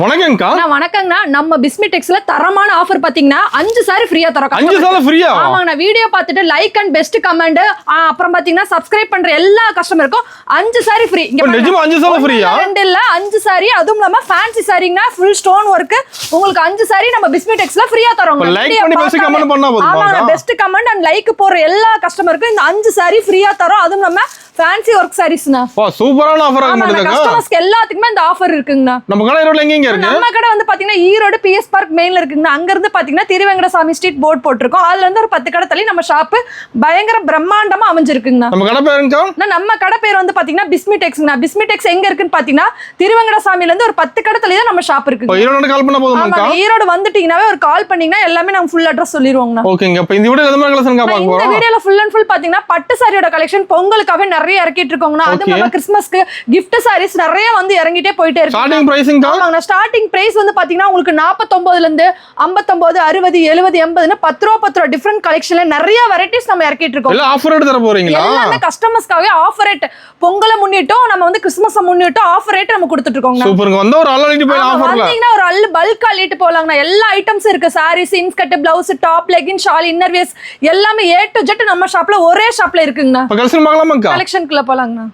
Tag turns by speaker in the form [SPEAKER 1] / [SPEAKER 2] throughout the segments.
[SPEAKER 1] வணக்கம்க்கா.
[SPEAKER 2] வணக்கங்கண்ணா. நம்ம பிஸ்மிடெக்ஸ்ல தரமான ஆஃபர் பாத்தீங்கன்னா 5 சாரி ஃப்ரீயா தரோம்.
[SPEAKER 1] 5 சாரி ஃப்ரீயா?
[SPEAKER 2] ஆமாங்கண்ணா. வீடியோ பார்த்துட்டு லைக் அண்ட் பெஸ்ட் கமெண்ட் அப்புறம் பாத்தீங்கன்னா சப்ஸ்கிரைப் பண்ற எல்லா கஸ்டமருக்கும் 5 சாரி ஃப்ரீ.
[SPEAKER 1] இங்க நிஜமா 5 சாரி ஃப்ரீயா?
[SPEAKER 2] ரெண்டு இல்ல 5 சாரி. அதுவும் இல்லாம ஃபேன்சி சாரிங்கனா ஃபுல் ஸ்டோன் வர்க் உங்களுக்கு 5 சாரி நம்ம பிஸ்மிடெக்ஸ்ல ஃப்ரீயா தரோம்.
[SPEAKER 1] லைக் பண்ணி பெஸ்ட் கமெண்ட் பண்ணா போதும்.
[SPEAKER 2] ஆமாங்க. பெஸ்ட் கமெண்ட் அண்ட் லைக் போற எல்லா கஸ்டமருக்கும் இந்த 5 சாரி ஃப்ரீயா தரோம். அதுவும் இல்லாம ஃபேன்சி வர்க் சாரீஸ்னா.
[SPEAKER 1] வா சூப்பரான ஆஃபர் ஆகுதுங்க.
[SPEAKER 2] கஸ்டமர்ஸ்க்கு எல்லாத்துக்குமே இந்த ஆஃபர் இருக்குங்கண்ணா.
[SPEAKER 1] நம்ம கடை ஈரோட்ல எங்க இருக்கு?
[SPEAKER 2] நம்ம கடை வந்து பாத்தீங்கன்னா ஈரோடு பிஎஸ் பார்க் மெயின்ல இருக்குங்க. அங்க இருந்து பாத்தீங்கன்னா திருவேங்கடசாமி ஸ்ட்ரீட் போர்ட் போட்டுருக்கோம். அதுல இருந்து ஒரு 10 கடை தள்ளி நம்ம ஷாப் பயங்கர பிரம்மாண்டமா அமைஞ்சிருக்குங்க.
[SPEAKER 1] நம்ம கடை பேருங்க?
[SPEAKER 2] நம்ம கடை பேர் வந்து பாத்தீங்கன்னா பிஸ்மிடெக்ஸ்ங்க. பிஸ்மிடெக்ஸ் எங்க இருக்குன்னு பாத்தீங்கன்னா திருவேங்கடசாமில இருந்து ஒரு 10 கடை தள்ளி தான் நம்ம ஷாப் இருக்கு.
[SPEAKER 1] ஈரோடு கால் பண்ணா போதுமாக்கா?
[SPEAKER 2] ஈரோடு வந்துட்டீங்கனாவே ஒரு கால் பண்ணீங்கன்னா எல்லாமே நாங்க ஃபுல் அட்ரஸ் சொல்லிடுவோங்க.
[SPEAKER 1] ஓகேங்க. இப்போ இந்த வீடியோல எந்த மாதிரி கலெக்ஷன் பார்க்க போறோம்?
[SPEAKER 2] இந்த வீடியோல ஃபுல் அண்ட் ஃபுல் பாத்தீங்கன்னா பட்டு சாரியோட கலெக்ஷன் பொங்கலுக்காக நிறைய இறக்கிட்டு இருக்கோங்க. அது நம்ம கிறிஸ்மஸ்க்கு gift sarees நிறைய வந்து இறங்கிட்டே போயிட்டே இருக்கு.
[SPEAKER 1] ஸ்டார்டிங் பிரைசிங் தான்.
[SPEAKER 2] ஆமாங்க. ஸ்டார்டிங் பிரைஸ் வந்து பாத்தீங்கன்னா உங்களுக்கு 49 ல இருந்து 59 60 70 80 ன்னு 10 ரூபாய் டிஃபரண்ட் கலெக்ஷன்ல நிறைய வெரைட்டிஸ் நம்ம இறக்கிட்டு இருக்கோம்.
[SPEAKER 1] எல்லாம் ஆஃபர் ரேட் தர போறீங்களா?
[SPEAKER 2] எல்லாமே கஸ்டமர்ஸ்க்காக ஆஃபர் ரேட். பொங்கலை முன்னிட்டும் நம்ம வந்து கிறிஸ்மஸ் முன்னிட்டும் ஆஃபர் ரேட் நம்ம கொடுத்துட்டு இருக்கோங்க.
[SPEAKER 1] சூப்பர்ங்க. வந்த ஒரு அள்ளிட்டு போய் ஆஃபர்ல
[SPEAKER 2] வந்தீங்கன்னா ஒரு அள்ளு பல்க் அள்ளிட்டு போலாங்கண்ணா. எல்லா ஐட்டம்ஸ் இருக்கு. Saris, inskirt, blouse, top, legging, shawl, inner wears எல்லாமே A to Z நம்ம ஷாப்ல ஒரே ஷாப்ல இருக்குங்கண்ணா.
[SPEAKER 1] கலெக்ஷன் பார்க்கலாமாக்கா?
[SPEAKER 2] கலெக்ஷன்க்குள்ள போலாங்கண்ணா.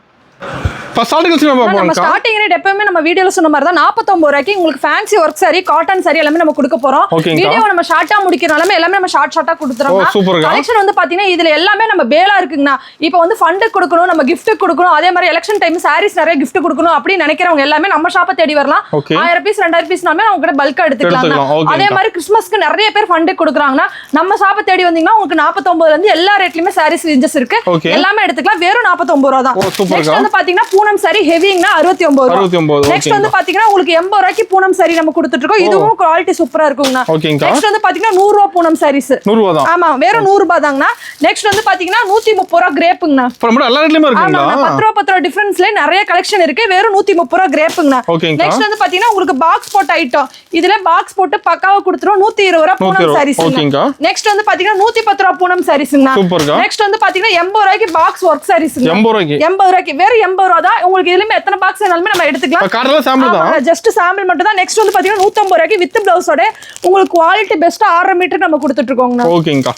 [SPEAKER 1] நம்ம
[SPEAKER 2] ஸ்டார்டிங் ரேட் எப்பவுமே நம்ம வீடியோல சொன்ன மாதிரி தான் 49 ரூபாய்க்கு உங்களுக்கு fancy work sorry, cotton sorry எல்லாமே நம்ம கொடுக்க போறோம். வீடியோ நம்ம ஷார்ட்டா முடிக்கிறனால எல்லாமே நம்ம ஷார்ட்டா கொடுத்துறோம். கலெக்ஷன் வந்து பாத்தீங்கன்னா இதுல எல்லாமே நம்ம பேலா இருக்குங்கண்ணா. இப்போ வந்து ஃபண்ட் கொடுக்கணும், நம்ம gift கொடுக்கணும், அதே மாதிரி எலெக்ஷன் டைம் சாரீஸ் நிறைய gift கொடுக்கணும் அப்படின்னு நினைக்கிறவங்க எல்லாமே நம்ம ஷாப்பை தேடி வரலாம். 1000 பீஸ் 2000 பீஸ்னாலுமே அவங்க கிட்ட பல்கா எடுத்துக்கலாம். அதே மாதிரி கிறிஸ்மஸ்க்கு நிறைய பேர் ஃபண்ட் கொடுக்குறாங்கன்னா நம்ம ஷாப்பை தேடி வந்தீங்கன்னா உங்களுக்கு 49 ல இருந்து எல்லா ரேட்லயுமே சாரீஸ் ரேஞ்சஸ் இருக்கு. எல்லாமே எடுத்துக்கலாம். வெறும் 49 ரூபா தான். நெக்ஸ்ட் வந்து பாத்தீங்கன்னா பூனம் சாரி ஹெவிங்கனா 69 ரூபாய். நெக்ஸ்ட் வந்து பாத்தீங்கன்னா உங்களுக்கு 80 ரூபாய்க்கு பூனம் சாரி நம்ம கொடுத்துட்டு இருக்கோம். இதுவும் குவாலிட்டி சூப்பரா இருக்குங்கண்ணா. நெக்ஸ்ட் வந்து பாத்தீங்கன்னா 100 ரூபாய் பூனம் சாரீஸ்.
[SPEAKER 1] 100 ரூபாய் தான்.
[SPEAKER 2] ஆமா வெறும் 100 ரூபாய் தாங்கண்ணா. நெக்ஸ்ட் வந்து பாத்தீங்கன்னா 130 ரூபாய் கிரேப்புங்கண்ணா.
[SPEAKER 1] எல்லா ரேட்லயுமே இருக்குங்களா?
[SPEAKER 2] 10 ரூபாய் டிஃபரன்ஸ்ல நிறைய கலெக்ஷன் இருக்கு. வெறும் 130 ரூபாய் கிரேப்புங்கண்ணா. நெக்ஸ்ட் வந்து பாத்தீங்கன்னா உங்களுக்கு பாக்ஸ் போட்ட ஐட்டம். இதுல பாக்ஸ் போட்டு பக்காவா கொடுத்துறோம். 120 ரூபாய் பூனம் சாரீஸ். நெக்ஸ்ட் வந்து பாத்தீங்கன்னா 110 ரூபாய் பூனம் சாரீஸ்ங்கண்ணா. நெக்ஸ்ட் வந்து பாத்தீங்கன்னா 80 ரூபாய்க்கு பாக்ஸ் வர்க் சாரீஸ். 80 ரூபாய்க்கு வெறும் 80 ரூபாய் தான். உங்களுக்கு இதுலமே எத்தனை பாக்ஸ் வேணாலுமே நம்ம எடுத்துக்கலாம்.
[SPEAKER 1] கார்ல சாம்பிள் தான்.
[SPEAKER 2] ஜஸ்ட் சாம்பிள் மட்டும் தான். நெக்ஸ்ட் வந்து பாத்தீங்கன்னா 150 ரூபாய்க்கு வித் பிளவுஸோட உங்களுக்கு குவாலிட்டி பெஸ்ட்டா 6 மீட்டர் நம்ம கொடுத்துட்டு இருக்கோம்னா.
[SPEAKER 1] ஓகேங்கா.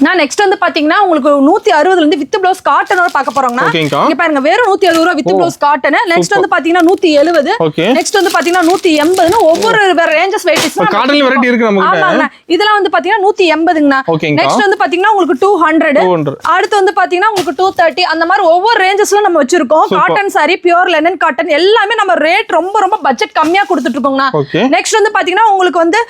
[SPEAKER 2] நான் நெக்ஸ்ட் வந்து பாத்தீங்கன்னா உங்களுக்கு 160 ல இருந்து வித் பிளவுஸ் காட்டனோட பார்க்க போறோம்னா. இங்க பாருங்க வெறும் 170 ரூபாய் வித் பிளவுஸ் காட்டன். நெக்ஸ்ட் வந்து பாத்தீங்கன்னா 170. நெக்ஸ்ட் வந்து பாத்தீங்கன்னா 180 ன்னு ஒவ்வொரு வெரைட்டிஸ் வெரைட்டிஸ்
[SPEAKER 1] காட்டன்ல வெரைட்டி இருக்கு நமக்கு.
[SPEAKER 2] ஆமாங்க. இதெல்லாம் வந்து பாத்தீங்கன்னா 180ங்கண்ணா. நெக்ஸ்ட் வந்து பாத்தீங்கன்னா உங்களுக்கு 200. அடுத்து வந்து பாத்தீங்கன்னா உங்களுக்கு 230 அந்த மாதிரி ஒவ்வொரு ரேஞ்சஸ்ல நம்ம வச்சிருக்கோம். Cotton sorry, pure linen cotton எல்லாமே நம்ம ரேட் ரொம்ப ரொம்ப பட்ஜெட் கம்மியா கொடுத்துட்டு இருக்கோம்னா. நெக்ஸ்ட் வந்து பாத்தீங்கன்னா உங்களுக்கு வந்து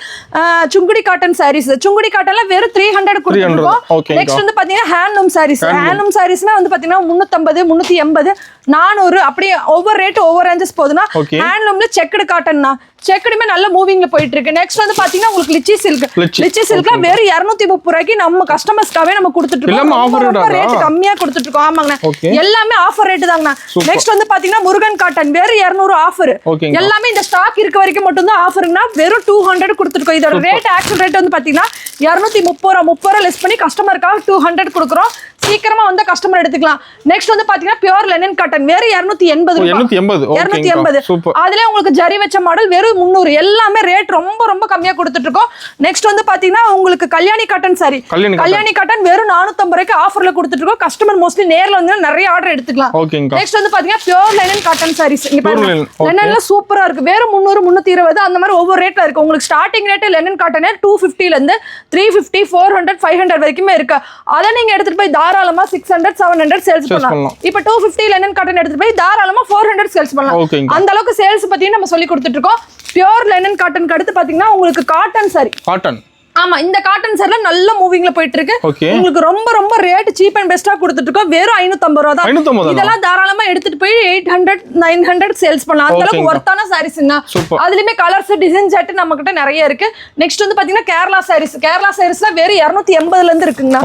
[SPEAKER 2] சுங்குடி காட்டன் சாரீஸ். சுங்குடி காட்டன்ல வெறும் 300 கொடுத்துருக்கோம். நெக்ஸ்ட் வந்து பாத்தீங்கன்னா ஹேண்ட்லூம் சாரீஸ். ஹேண்ட்லூம் சாரீஸ்னா வந்து பாத்தீங்கன்னா 350 380 400 அப்படி ஒவ்வொரு ரேட் ஒவ்வொரு ரேஞ்சஸ் போகுதுன்னா. ஹேண்ட்லூம்ல செக்குடு காட்டன்னா செக்குடுமே நல்ல மூவிங்ல போயிட்டு இருக்கு. நெக்ஸ்ட் வந்து பாத்தீங்கன்னா உங்களுக்கு லிச்சி சில்க். லிச்சி சில்க்ல வெறும் 230 ரூபாய்க்கு நம்ம கஸ்டமர்ஸ்க்காவே நம்ம கொடுத்துட்டு இருக்கோம். ரேட் கம்மியா கொடுத்துட்டு இருக்கோம். ஆமாங்கண்ணா. எல்லாமே ஆஃபர் ரேட் தாங்கண்ணா. நெக்ஸ்ட் வந்து பாத்தீங்கன்னா முருகன் காட்டன் வெறும் 200 ஆஃபர். எல்லாமே இந்த ஸ்டாக் இருக்க வரைக்கும் மட்டும் தான் ஆஃபர்னா. வெறும் 200 கொடுத்துருக்கோம். இதோட ரேட் ஆக்சுவல் ரேட் வந்து பாத்தீங்கன்னா 230 ரூபாய் லெஸ் பண்ணி கஸ்டமருக்காக 200 கொடுக்குறோம். சீக்கிரமா வந்து கஸ்டமர் எடுத்துக்கலாம். நெக்ஸ்ட் வந்து பாத்தீங்கன்னா பியூர் லெனன் காட்டன் வெறும் 280 ரூபாய். 280. அதுல உங்களுக்கு ஜரி வச்ச மாடல் வெறும் 300. எல்லாமே ரேட் ரொம்ப ரொம்ப கம்மியா கொடுத்துட்டு இருக்கோம். நெக்ஸ்ட் வந்து பாத்தீங்கன்னா உங்களுக்கு Kalyani cotton sorry. Kalyani cotton வெறும் 450 ரூபாய்க்கு ஆஃபர்ல கொடுத்துட்டு இருக்கோம். கஸ்டமர் மோஸ்ட்லி நேர்ல வந்து நிறைய ஆர்டர் எடுத்துக்கலாம். நெக்ஸ்ட் வந்து பாத்தீங்கன்னா பியூர் லெனன் காட்டன் சாரீஸ். இங்க பாருங்க லெனன்ல சூப்பரா இருக்கு. வெறும் 300 320 அந்த மாதிரி ஒவ்வொரு ரேட்ல இருக்கு. உங்களுக்கு ஸ்டார்டிங் ரேட் லெனன் காட்டன் 250 ல இருந்து 350 400 500 வரைக்குமே இருக்கு. அதை நீங்க எடுத்துட்டு போய் தாராளமா 600 700 சேல்ஸ் பண்ணலாம். இப்போ 250 லெனன் காட்டன் எடுத்துட்டு போய் தாராளமா 400 சேல்ஸ் பண்ணலாம். அந்த அளவுக்கு சேல்ஸ் பத்தி நம்ம சொல்லி கொடுத்துட்டு இருக்கோம். பியூர் லெனன் காட்டன் அடுத்து பாத்தீங்கன்னா உங்களுக்கு காட்டன் சாரி. காட்டன் ஆமா இந்த காட்டன் சாரில நல்ல மூவிங்ல போயிட்டு இருக்கு. உங்களுக்கு ரொம்ப ரொம்ப ரேட் சீப் அண்ட் பெஸ்டா கொடுத்துட்டு இருக்கோம். வெறும் 550 ரூபாய் தான். இதெல்லாம் தாராளமா எடுத்துட்டு போய் 800 900 சேல்ஸ் பண்ணலாம். அந்த அளவுக்கு வர்த்தான சாரீஸ்ங்க. அதுலயுமே கலர்ஸ் டிசைன் செட் நம்ம கிட்ட நிறைய இருக்கு. நெக்ஸ்ட் வந்து பாத்தீங்கன்னா கேரளா சாரீஸ். கேரளா சாரீஸ்ல வெறும் 280 ல இருந்து இருக்குங்க.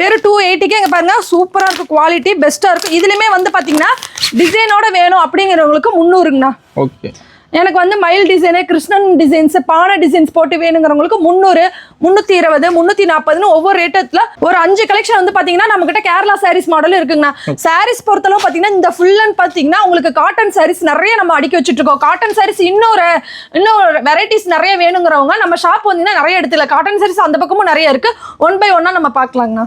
[SPEAKER 2] வெறும் 280க்கு இங்க பாருங்க சூப்பரா இருக்கு. குவாலிட்டி பெஸ்டா இருக்கு. இதுலயுமே வந்து பாத்தீங்கன்னா டிசைனோட வேணும் அப்படிங்கிறவங்களுக்கு 300ங்கண்ணா. எனக்கு வந்து மயில் டிசைனு கிருஷ்ணன் டிசைன்ஸ் பானை டிசைன்ஸ் போட்டு வேணுங்கிறவங்களுக்கு 300 320 340 ஒவ்வொரு ரேட்டத்துல ஒரு 5 கலெக்ஷன் வந்து பாத்தீங்கன்னா நம்ம கிட்ட கேரளா சாரீஸ் மாடல் இருக்குங்கண்ணா. சாரீஸ் பொறுத்தளவு பாத்தீங்கன்னா இந்த ஃபுல் அண்ட் பாத்தீங்கன்னா உங்களுக்கு காட்டன் சாரீஸ் நிறைய நம்ம அடிக்க வச்சுட்டு இருக்கோம். காட்டன் சாரீஸ் இன்னொரு வெரைட்டிஸ் நிறைய வேணுங்கிறவங்க நம்ம ஷாப் வந்தீங்கன்னா நிறைய இடத்துல காட்டன் சாரீஸ் அந்த பக்கமும் நிறைய இருக்கு. 1 by 1 நம்ம பார்க்கலாங்கண்ணா.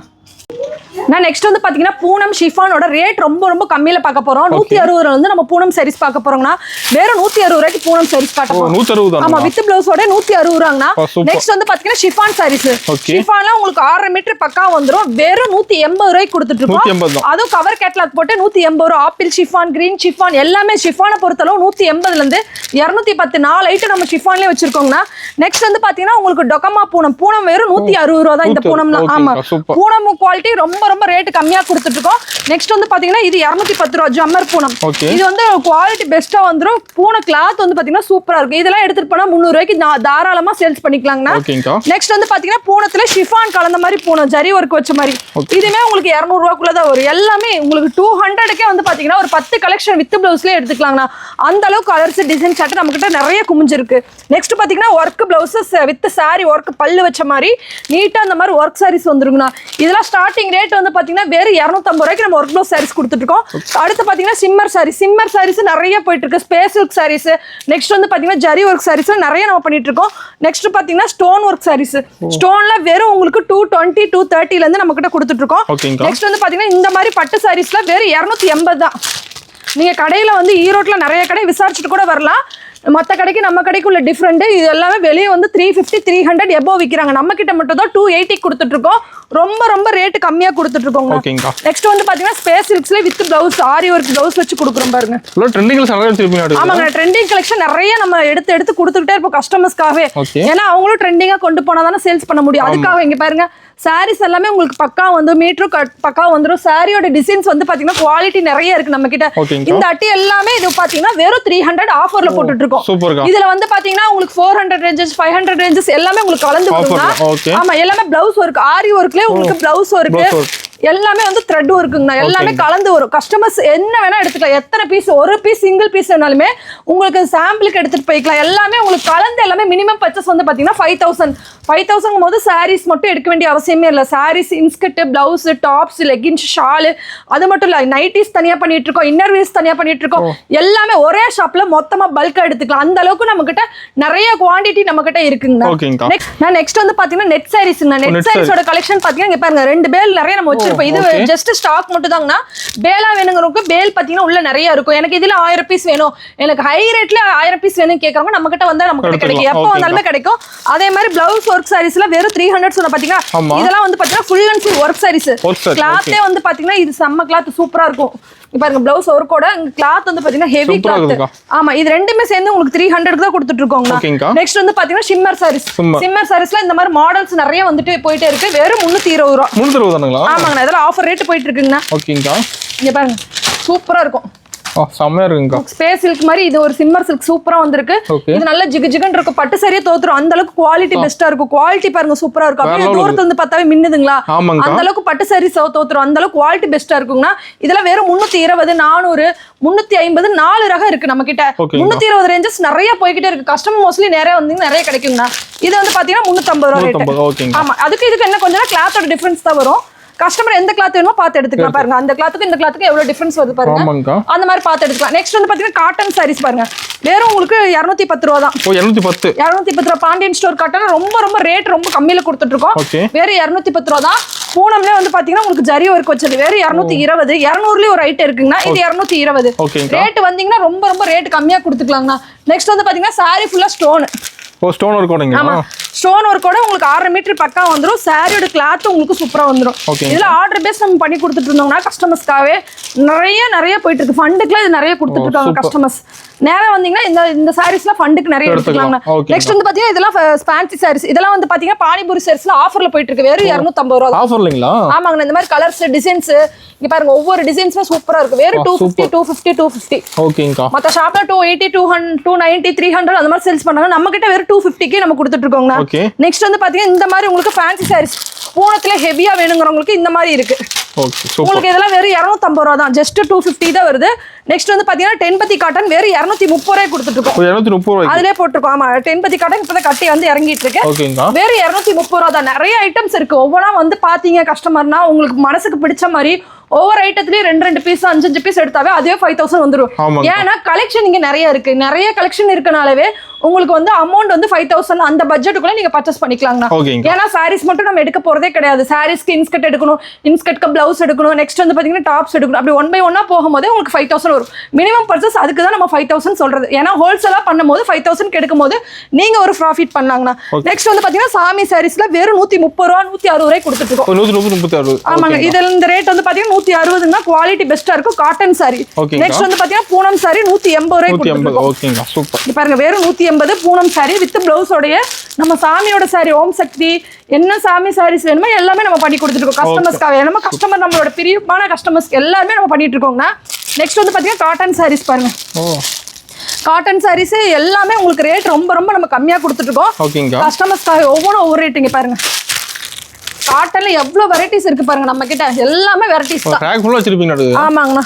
[SPEAKER 2] நான் நெக்ஸ்ட் வந்து பாத்தீங்கன்னா பூனம் ஷிஃபானோட ரேட் ரொம்ப ரொம்ப கம்மியில பார்க்க போறோம். 160 வந்து நம்ம பூனம் சாரீஸ் பார்க்க போறோம்னா வெறும் 160 ரூபாய்க்கு பூனம் சாரீஸ் காட்ட போறோம்.
[SPEAKER 1] 160.
[SPEAKER 2] ஆமா வித் ப்ளவுஸோட 160 ரூபாங்கனா. நெக்ஸ்ட் வந்து பாத்தீங்கன்னா ஷிஃபான் சாரீஸ். ஷிஃபான்ல உங்களுக்கு 6.5 மீட்டர் பக்கா வந்துரும். வெறும் 180 ரூபாய்க்கு கொடுத்துட்டு இருக்கோம். அதுவும் கவர் கேட்டலாக் போட்டு 180 ரூபாய். ஆப்பிள் ஷிஃபான், கிரீன் ஷிஃபான் எல்லாமே ஷிஃபானை பொறுத்தளவு 180 ல இருந்து 210 4 ஐட்டம் நம்ம ஷிஃபான்லயே வச்சிருக்கோம்னா. நெக்ஸ்ட் வந்து பாத்தீங்கன்னா உங்களுக்கு டொகமா பூனம். பூனம் வெறும் 160 ரூபாய் தான் இந்த பூனம்லாம். ஆமா பூனம் குவாலிட்டி ரொம்ப ரொம்ப ரேட் கம்மியா கொடுத்துட்டு இருக்கோம். நெக்ஸ்ட் வந்து பாத்தீங்கன்னா இது 210 ரூபாய் ஜம்மர் பூனம். இது வந்து குவாலிட்டி பெஸ்டா வந்துரும். பூன கிளாத் வந்து பாத்தீங்கன்னா சூப்பரா இருக்கும். இதெல்லாம் எடுத்துட்டு போனா 300 ரூபாய்க்கு தாராளமா சேல்ஸ் பண்ணிக்கலாங்கண்ணா. நெக்ஸ்ட் வந்து பாத்தீங்கன்னா பூனத்துல ஷிஃபான் கலந்த மாதிரி பூனம் ஜரி ஒர்க் வச்ச மாதிரி இதுமே உங்களுக்கு 200 ரூபாய்க்குள்ள தான் வரும். எல்லாமே உங்களுக்கு 200க்கே வந்து பாத்தீங்கன்னா ஒரு 10 கலெக்ஷன் வித் பிளவுஸ்ல எடுத்துக்கலாங்கண்ணா. அந்த அளவுக்கு கலர்ஸ் டிசைன் சட்டை நம்ம கிட்ட நிறைய குமிஞ்சிருக்கு. நெக்ஸ்ட் பாத்தீங்கன்னா work blouse with sorry work பல்லு வச்ச மாதிரி நீட்டா அந்த மாதிரி ஒர்க் சாரீஸ் வந்துருங்கண்ணா. இதெல்லாம் ஸ்டார்டிங் ரேட் வந்து பாத்தீங்கன்னா வேற 250 ரூபாய்க்கு நம்ம ஒர்க் ப்ளவுஸ் சாரீஸ் கொடுத்துட்டு இருக்கோம். அடுத்து பாத்தீங்கன்னா சிம்மர் சாரீஸ் நிறைய போயிட்டு இருக்கு. Space silk saris. நெக்ஸ்ட் வந்து பாத்தீங்கன்னா ஜரி ஒர்க் சாரீஸ் நிறைய நம்ம பண்ணிட்டு இருக்கோம். நெக்ஸ்ட் பாத்தீங்கன்னா ஸ்டோன் ஒர்க் சாரீஸ். ஸ்டோன்ல வெறும் உங்களுக்கு 220 230 ல இருந்து நம்ம கிட்ட கொடுத்துட்டு இருக்கோம். நெக்ஸ்ட் வந்து பாத்தீங்கன்னா இந்த மாதிரி பட்டு சாரீஸ்ல வெறும் 280 தான். நீங்க கடையில வந்து ஈரோட்ல நிறைய கடை விசாரிச்சுட்டு கூட வரலாம். மற்ற கடைக்கு நம்ம கடைக்கு உள்ள டிஃப்ரெண்ட். இது எல்லாமே வெளியே வந்து 350 300 எபோவ் விற்கிறாங்க. நம்ம கிட்ட மட்டும் தான் 280 கொடுத்துட்டு இருக்கோம். ரொம்ப ரொம்ப ரேட் கம்மியா கொடுத்துட்டு இருக்கோங்க. நெக்ஸ்ட் வந்து பாத்தீங்கன்னா ஸ்பேஸ் சில்க்ஸ்ல with blouse aari work blouse வச்சு கொடுக்குறோம் பாருங்க. ஆமாங்க ட்ரெண்டிங் கலெக்ஷன் நிறைய நம்ம எடுத்து கொடுத்துக்கிட்டே இருப்போம் கஸ்டமர்ஸ்க்காகவே. ஏன்னா அவங்களும் ட்ரெண்டிங்கா கொண்டு போனா தானே சேல்ஸ் பண்ண முடியும். அதுக்காக இங்க பாருங்க சாரீஸ் எல்லாமே உங்களுக்கு பக்கா வந்து மீட்டரும் பக்கா வந்துடும். சாரியோட டிசைன்ஸ் வந்து பாத்தீங்கன்னா குவாலிட்டி நிறைய இருக்கு நம்ம கிட்ட. இந்த அட்டி எல்லாமே இது பாத்தீங்கன்னா வெறும் 300 ஆஃபர்ல போட்டுட்டு இருக்கோம். இதுல வந்து பாத்தீங்கன்னா உங்களுக்கு 400 ரேஞ்சஸ் 500 ரேஞ்சஸ் எல்லாமே உங்களுக்கு கலந்து வருங்க. ஆமா எல்லாமே பிளவுஸ் ஒர்க் ஆரி ஒர்க்லயே உங்களுக்கு பிளவுஸ் ஒர்க் எல்லாமே வந்து த்ரெட் ஒர்க்குங்கண்ணா. எல்லாமே கலந்து வரும். கஸ்டமர்ஸ் என்ன வேணா எடுத்துக்கலாம். எத்தனை பீஸ் ஒரு பீஸ் சிங்கிள் பீஸ் வேணாலுமே உங்களுக்கு சாம்பிளுக்கு எடுத்துட்டு போய்க்கலாம். எல்லாமே உங்களுக்கு கலந்து எல்லாமே மினிமம் பர்ச்சேஸ் வந்து பாத்தீங்கன்னா 5000 போது சாரீஸ் மட்டும் எடுக்க வேண்டிய அவசியமே இல்லை. Saris inskirt blouse tops leggings shawl அது மட்டும் இல்ல நைட்டிஸ் தனியா பண்ணிட்டு இருக்கோம். இன்னர் வேர்ஸ் தனியா பண்ணிட்டு இருக்கோம். எல்லாமே ஒரே ஷாப்ல மொத்தமா பல்கா எடுத்துக்கலாம். அந்த அளவுக்கு நம்ம கிட்ட நிறைய குவாண்டிட்டி நம்ம கிட்ட இருக்குங்க. நெக்ஸ்ட் வந்து பாத்தீங்கன்னா நெட் சாரீஸ்ங்க. நெட் சாரீஸோட கலெக்ஷன் பாத்தீங்கன்னா இங்க பாருங்க 2 பேல் நிறைய நம்ம வச்சிருக்கோம். இது ஜஸ்ட் ஸ்டாக் மட்டும் தாங்கண்ணா. பேலா வேணுங்கிறவங்க பேல் பாத்தீங்கன்னா உள்ள நிறைய இருக்கும். எனக்கு இதுல 1000 பீஸ் வேணும், எனக்கு ஹை ரேட்ல 1000 பீஸ் வேணும் கேட்கறவங்க நம்ம கிட்ட வந்தா நமக்கு கிடைக்கும். எப்போ வந்தாலுமே கிடைக்கும். அதே மாதிரி பிளவுஸ் ஒர்க் சாரீஸ்ல வெறும் 300 சொன்ன பாத்தீங்கன்னா இதெல்லாம் வந்து பாத்தீங்கன்னா full and full work saris. கிளாத்தே வந்து பாத்தீங்கன்னா இது செம்ம கிளாத் சூப்பரா இருக்கும். பாருங்க பிளவுஸ் ஒர்க்கோட கிளாத் வந்து பாத்தீங்கன்னா ஹெவி கிளாத். ஆமா இது ரெண்டுமே சேர்ந்து உங்களுக்கு 300 தான் கொடுத்துட்டு இருக்கோங்க. நெக்ஸ்ட் வந்து பாத்தீங்கன்னா ஷிம்மர் சாரீஸ்ல இந்த மாதிரி மாடல்ஸ் நிறைய வந்துட்டு போயிட்டே இருக்கு. வெறும் 320 ரூபாய். 320 தானுங்களா? ஆமாங்க இதெல்லாம் ஆஃபர் ரேட் போயிட்டு இருக்குங்க. ஓகேங்கா இங்க பாருங்க சூப்பரா இருக்கும்.
[SPEAKER 1] செமையா இருக்குங்க.
[SPEAKER 2] ஸ்பேஸ் சில்க் மாதிரி இது ஒரு சிம்மர் சில்க் சூப்பரா வந்திருக்கு. இது நல்ல ஜிகஜிகன் இருக்கும். பட்டு சரியா தோத்துரும். அந்த அளவுக்கு குவாலிட்டி பெஸ்டா இருக்கும். குவாலிட்டி பாருங்க சூப்பரா இருக்கும். அப்படியே தூரத்துல இருந்து பார்த்தாவே மின்னுதுங்களா? அந்த அளவுக்கு பட்டு சாரி தோத்துரும். அந்த அளவுக்கு குவாலிட்டி பெஸ்டா இருக்குங்கண்ணா. இதெல்லாம் வெறும் 320 400 350 4 ரகம் இருக்கு நம்ம கிட்ட. 320 ரேஞ்சஸ் நிறைய போய்கிட்டே இருக்கு. கஸ்டமர் மோஸ்ட்லி நிறைய வந்து நிறைய கிடைக்குங்கண்ணா. இது வந்து பாத்தீங்கன்னா 350 ரூபாய். ஆமா அதுக்கு இதுக்கு என்ன கொஞ்சம் கிளாத்தோட டிஃபரன்ஸ் தான் வரும். கஸ்டமர் எந்த கிளாத் வேணுமோ பார்த்து எடுத்துக்கலாம். பாருங்க அந்த கிளாத்துக்கு இந்த கிளாத்துக்கு எவ்வளவு டிஃபரன்ஸ் வருது பாருங்க. அந்த மாதிரி பார்த்து எடுத்துக்கலாம். நெக்ஸ்ட் வந்து பாத்தீங்கன்னா காட்டன் சாரீஸ் பாருங்க. வெறும் உங்களுக்கு 210 ரூபாய் தான். 210 ரூபாய். பாண்டியன் ஸ்டோர் காட்டன் ரொம்ப ரொம்ப ரேட் ரொம்ப கம்மியில கொடுத்துட்டு இருக்கோம். வெறும் 210 ரூபாய் தான். பூனம்ல வந்து பாத்தீங்கன்னா உங்களுக்கு ஜரி ஒர்க் வச்சது வெறும் 220. 200லயே ஒரு ஐட்டம் இருக்குங்கன்னா இது 220. ரேட் வந்தீங்கன்னா ரொம்ப ரொம்ப ரேட் கம்மியா கொடுத்துக்கலாங்கண்ணா. நெக்ஸ்ட் வந்து பாத்தீங்கன்னா சாரி ஃபுல்லா ஸ்டோன். ஸ்டோன் ஒர்க் ஓடுங்க. ஆமா ஸ்டோன் ஒர்க்கோட உங்களுக்கு 6.5 மீட்டர் பக்கா வந்துடும். சாரியோட கிளாத் உங்களுக்கு சூப்பரா வந்துடும். இதுல ஆர்டர் பேஸ் நம்ம பண்ணி கொடுத்துட்டு இருந்தோம்னா கஸ்டமர்ஸ்க்காகவே நிறைய போயிட்டு இருக்கு. ஃபண்டுக்குலாம் இது நிறைய கொடுத்துட்டு இருக்காங்க கஸ்டமர்ஸ். நேரா வந்தீங்கன்னா இந்த சாரீஸ்லாம் ஃபண்டுக்கு நிறைய எடுத்துக்கலாங்க. நெக்ஸ்ட் வந்து பாத்தீங்கன்னா இதெல்லாம் ஃபேன்சி சாரீஸ். இதெல்லாம் வந்து பாத்தீங்கன்னா பானிபூரி சாரீஸ்ல ஆஃபர்ல போயிட்டு இருக்கு. வெறும் 250 ரூபாய் ஆஃபர் இல்லீங்களா? ஆமாங்க இந்த மாதிரி கலர்ஸ் டிசைன்ஸ் இங்க பாருங்க ஒவ்வொரு டிசைன்ஸுமே சூப்பரா இருக்கு. வெறும் 250 ஓகேங்கா. மத்த ஷாப்ல 280 200 290 300 அந்த மாதிரி சேல்ஸ் பண்ணாங்க. நம்ம கிட்ட வெறும் 250க்கு நம்ம கொடுத்துட்டு இருக்கோங்க. நெக்ஸ்ட் வந்து பாத்தீங்கன்னா இந்த மாதிரி உங்களுக்கு ஃபேன்சி சாரீஸ் பூனத்துல ஹெவியா வேணுங்கிறவங்களுக்கு இந்த மாதிரி இருக்கு.
[SPEAKER 1] Okay super.
[SPEAKER 2] உங்களுக்கு இதெல்லாம் வெறும் 250 ரூபா தான், ஜஸ்ட் 250 தான் வருது. நெக்ஸ்ட் வந்து பாத்தீங்கன்னா டென்பத்தி காட்டன் வெறும் 230 ரூபாய் கொடுத்துட்டு இருக்கோம்.
[SPEAKER 1] 230 ரூபாய்
[SPEAKER 2] அதிலே போட்டுருக்கோம். ஆமா, டென்பத்தி காட்டன் இப்பதான் கட்டி வந்து இறங்கிட்டு இருக்கு.
[SPEAKER 1] ஓகேங்கா.
[SPEAKER 2] வெறும் 230 ரூபா தான். நிறைய ஐட்டம்ஸ் இருக்கு. ஒவ்வொன்றா வந்து பாத்தீங்க கஸ்டமர்னா உங்களுக்கு மனசுக்கு பிடிச்ச மாதிரி ஒவ்வொரு ஐட்டத்துலயும் 2 பீஸ் 5 பீஸ் எடுத்தாவே அதே 5000 வந்துடும். ஏன்னா கலெக்ஷன் இங்க நிறைய இருக்கு. நிறைய கலெக்ஷன் இருக்கனாலவே உங்களுக்கு வந்து அமௌண்ட் வந்து 5000 அந்த பட்ஜெட்டுக்குள்ள நீங்க பர்ச்சேஸ் பண்ணிக்கலாங்கண்ணா. ஏன்னா சாரீஸ் மட்டும் நம்ம எடுக்க போறதே கிடையாது. சாரீஸ்க்கு இன்ஸ்கர்ட் எடுக்கணும், இன்ஸ்கர்ட்க்கு பிளவுஸ் எடுக்கணும், நெக்ஸ்ட் வந்து பாத்தீங்கன்னா டாப்ஸ் எடுக்கணும். அப்படி 1 by 1 போகும்போது உங்களுக்கு 5000 வரும். மினிமம் பர்ச்சேஸ் அதுக்கு தான் நம்ம 5000 சொல்றது. ஏன்னா ஹோல்சேலா பண்ணும்போது 5000 எடுக்கும் போது நீங்க ஒரு ப்ராஃபிட் பண்ணலாங்கண்ணா. நெக்ஸ்ட் வந்து பாத்தீங்கன்னா சாமி சாரீஸ்ல வெறும் 130 ரூபா 160 ரூபாய் கொடுத்துட்டு இருக்கோம்.
[SPEAKER 1] 130
[SPEAKER 2] ஆமாங்க. இதுல இந்த ரேட் வந்து பாத்தீங்கன்னா 160னா குவாலிட்டி பெஸ்டா இருக்கும். Cotton sorry. நெக்ஸ்ட் வந்து பாத்தீங்கன்னா பூனம் சாரி 180 ரூபாய் கொடுத்துருக்கோம்.
[SPEAKER 1] ஓகேங்க சூப்பர்.
[SPEAKER 2] இது பாருங்க வெறும் 180 பூனம் சாரி வித் பிளவுஸோட நம்ம சாமியோட சாரி ஓம் சக்தி என்ன சாமி சாரீஸ் வேணுமோ எல்லாமே நம்ம பண்ணி கொடுத்துட்டு இருக்கோம். கஸ்டமர்ஸ்க்காக நம்ம கஸ்டமர் நம்மளோட பிரியமான கஸ்டமர்ஸ்க்கு எல்லாமே நம்ம பண்ணிட்டு இருக்கோம்னா. நெக்ஸ்ட் வந்து பாத்தீங்கன்னா காட்டன் சாரீஸ் பாருங்க. காட்டன் சாரீஸ் எல்லாமே உங்களுக்கு ரேட் ரொம்ப ரொம்ப நம்ம கம்மியா கொடுத்துட்டு இருக்கோம். கஸ்டமர்ஸ்க்காக ஒவ்வொரு ரேட்டுங்க பாருங்க. காட்டன்ல எவ்வளவு வெரைட்டிஸ் இருக்கு பாருங்க நம்ம கிட்ட. எல்லாமே வெரைட்டிஸ் தான்.
[SPEAKER 1] ரேக் ஃபுல்லா வச்சிருப்பீங்க.
[SPEAKER 2] ஆமாங்கண்ணா.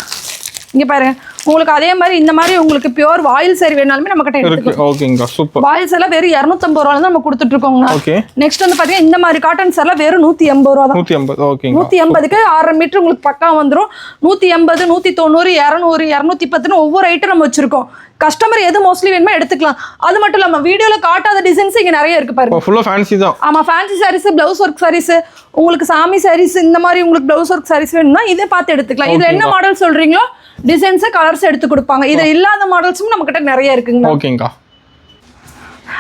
[SPEAKER 2] இங்க பாருங்க உங்களுக்கு அதே மாதிரி இந்த மாதிரி உங்களுக்கு பியூர் வாயில் சாரி வேணாலுமே நம்ம கிட்ட இருக்கு.
[SPEAKER 1] ஓகேங்க சூப்பர்.
[SPEAKER 2] வாயில் சாரில வெறும் 250 ரூபாயில தான் நம்ம கொடுத்துட்டு இருக்கோம்னா.
[SPEAKER 1] ஓகே.
[SPEAKER 2] நெக்ஸ்ட் வந்து பாத்தீங்கன்னா இந்த மாதிரி காட்டன் சாரில வெறும் 180 ரூபா தான்.
[SPEAKER 1] 180. ஓகேங்க.
[SPEAKER 2] 180க்கு 6 மீட்டர் உங்களுக்கு பக்கா வந்துரும். 180 190 200 210 ஒவ்வொரு ஐட்டம் நம்ம வச்சிருக்கோம். கஸ்டமர் எது மோஸ்ட்லி வேணுமோ எடுத்துக்கலாம். அது மட்டும் இல்லாம வீடியோல காட்டாத டிசைன்ஸ் இங்க நிறைய இருக்கு பாருங்க.
[SPEAKER 1] ஃபுல்லா ஃபேன்சி தான்.
[SPEAKER 2] ஆமா, fancy saris, blouse work saris, உங்களுக்கு சாமி சாரீஸ் இந்த மாதிரி உங்களுக்கு பிளவுஸ் ஒர்க் சாரீஸ் வேணும்னா இதே பார்த்து எடுத்துக்கலாம். இதுல என்ன மாடல் சொல்றீங்களோ டிசைன்ஸ் கலர்ஸ் எடுத்து கொடுப்பாங்க. இது இல்லாத மாடல்ஸும் நம்ம கிட்ட நிறைய இருக்குங்க.
[SPEAKER 1] ஓகேங்கா.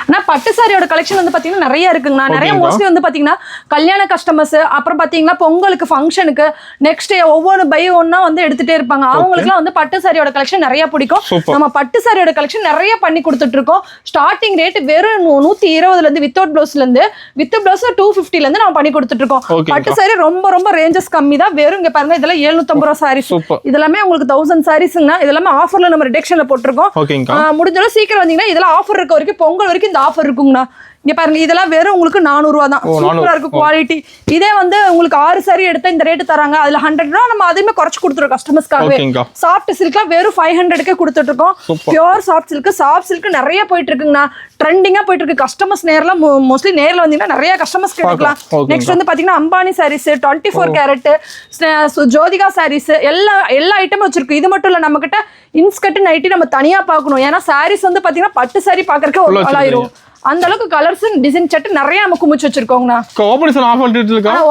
[SPEAKER 2] ஆனா பட்டு சாரியோட கலெக்ஷன் வந்து பாத்தீங்கன்னா நிறைய இருக்குங்கண்ணா. நிறைய மோஸ்ட்லி வந்து பாத்தீங்கன்னா கல்யாண கஸ்டமர்ஸ், அப்புறம் பாத்தீங்கன்னா பொங்கலுக்கு ஃபங்க்ஷனுக்கு நெக்ஸ்ட் ஒவ்வொரு பை ஒன்னா வந்து எடுத்துட்டே இருப்பாங்க. அவங்களுக்குலாம் வந்து பட்டு சாரியோட கலெக்ஷன் நிறைய பிடிக்கும். நம்ம பட்டு சாரியோட கலெக்ஷன் நிறைய பண்ணி கொடுத்துட்டு இருக்கோம். ஸ்டார்டிங் ரேட் வெறும் 120ல இருந்து வித்தவுட் பிளவுஸ்ல இருந்து வித் பிளவுஸ் 250ல இருந்து நம்ம பண்ணி கொடுத்துட்டு இருக்கோம். பட்டு சாரி ரொம்ப ரொம்ப ரேஞ்சஸ் கம்மி தான். வெறும் இங்க பாருங்க இதெல்லாம் 750 ரூபா சாரீஸ். இதெல்லாமே உங்களுக்கு 1000 சாரீஸ்ங்கண்ணா. இதெல்லாம் ஆஃபர்ல நம்ம ரிடக்ஷன்ல போட்டிருக்கோம். முடிஞ்சளவு சீக்கிரம் வந்தீங்கன்னா இதெல்லாம் ஆஃபர் இருக்க வரைக்கும் பொங்கல் வரைக்கும் இந்த ஆஃபர் இருக்குங்கண்ணா. இங்க பாருங்க இதெல்லாம் வெறும் உங்களுக்கு 400 ரூபா தான். சூப்பரா இருக்கு குவாலிட்டி. இதே வந்து உங்களுக்கு 6 சாரி எடுத்தா இந்த ரேட் தராங்க. அதுல 100 ரூபா நம்ம அதையுமே குறைச்சு கொடுத்துருக்கோம் கஸ்டமர்ஸ்க்காகவே. சாஃப்ட் சில்க்ல வெறும் 500க்கே கொடுத்துட்டு இருக்கோம். பியூர் சாஃப்ட் சில்க் நிறைய போயிட்டு இருக்குங்கண்ணா. ட்ரெண்டிங்கா போயிட்டு இருக்கு. கஸ்டமர்ஸ் நேர்ல மோஸ்ட்லி நேர்ல வந்தீங்கன்னா நிறைய கஸ்டமர்ஸ் கிடைக்கலாம். நெக்ஸ்ட் வந்து பாத்தீங்கன்னா அம்பானி சாரீஸ் 24 கேரட் ஜோதிகா சாரீஸ் எல்லா ஐட்டமும் வச்சிருக்கு. இது மட்டும் இல்ல நம்ம கிட்ட இன்ஸ்கர்ட் நைட்டி நம்ம தனியா பாக்கணும். ஏன்னா சாரீஸ் வந்து பாத்தீங்கன்னா பட்டு சாரி பாக்குறதுக்கு ஒரு ஆளாயிரும். அந்த அளவுக்கு கலர்ஸ் டிசைன் செட் நிறைய நம்ம குமிச்சு வச்சிருக்கோங்கண்ணா.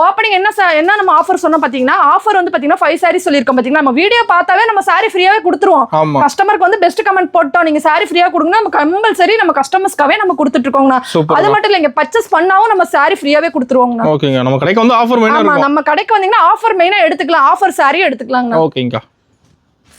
[SPEAKER 2] ஓப்பனிங் என்ன நம்ம ஆஃபர் சொன்னா பாத்தீங்கன்னா ஆஃபர் வந்து பாத்தீங்கன்னா 5 சாரி சொல்லிருக்கோம். பாத்தீங்கன்னா நம்ம வீடியோ பார்த்தாவே நம்ம சாரி ஃப்ரீயாவே கொடுத்துருவோம். கஸ்டமருக்கு வந்து பெஸ்ட் கமெண்ட் போட்டோம் நீங்க சாரி ஃப்ரீயா கொடுங்க நம்ம கம்பல்சரி நம்ம கஸ்டமர்ஸ்க்காவே நம்ம கொடுத்துட்டு இருக்கோங்கண்ணா. அது மட்டும் இல்ல இங்க பர்ச்சேஸ் பண்ணாவும் நம்ம சாரி ஃப்ரீயாவே கொடுத்துருவோங்கண்ணா.
[SPEAKER 1] ஓகேங்க. நம்ம கடைக்கு வந்து ஆஃபர் மெயினா இருக்கும்.
[SPEAKER 2] நம்ம கடைக்கு வந்தீங்கன்னா ஆஃபர் மெயினா எடுத்துக்கலாம். ஆஃபர் சாரி எடுத்துக்கலாங்கண்ணா.
[SPEAKER 1] ஓகேங்க.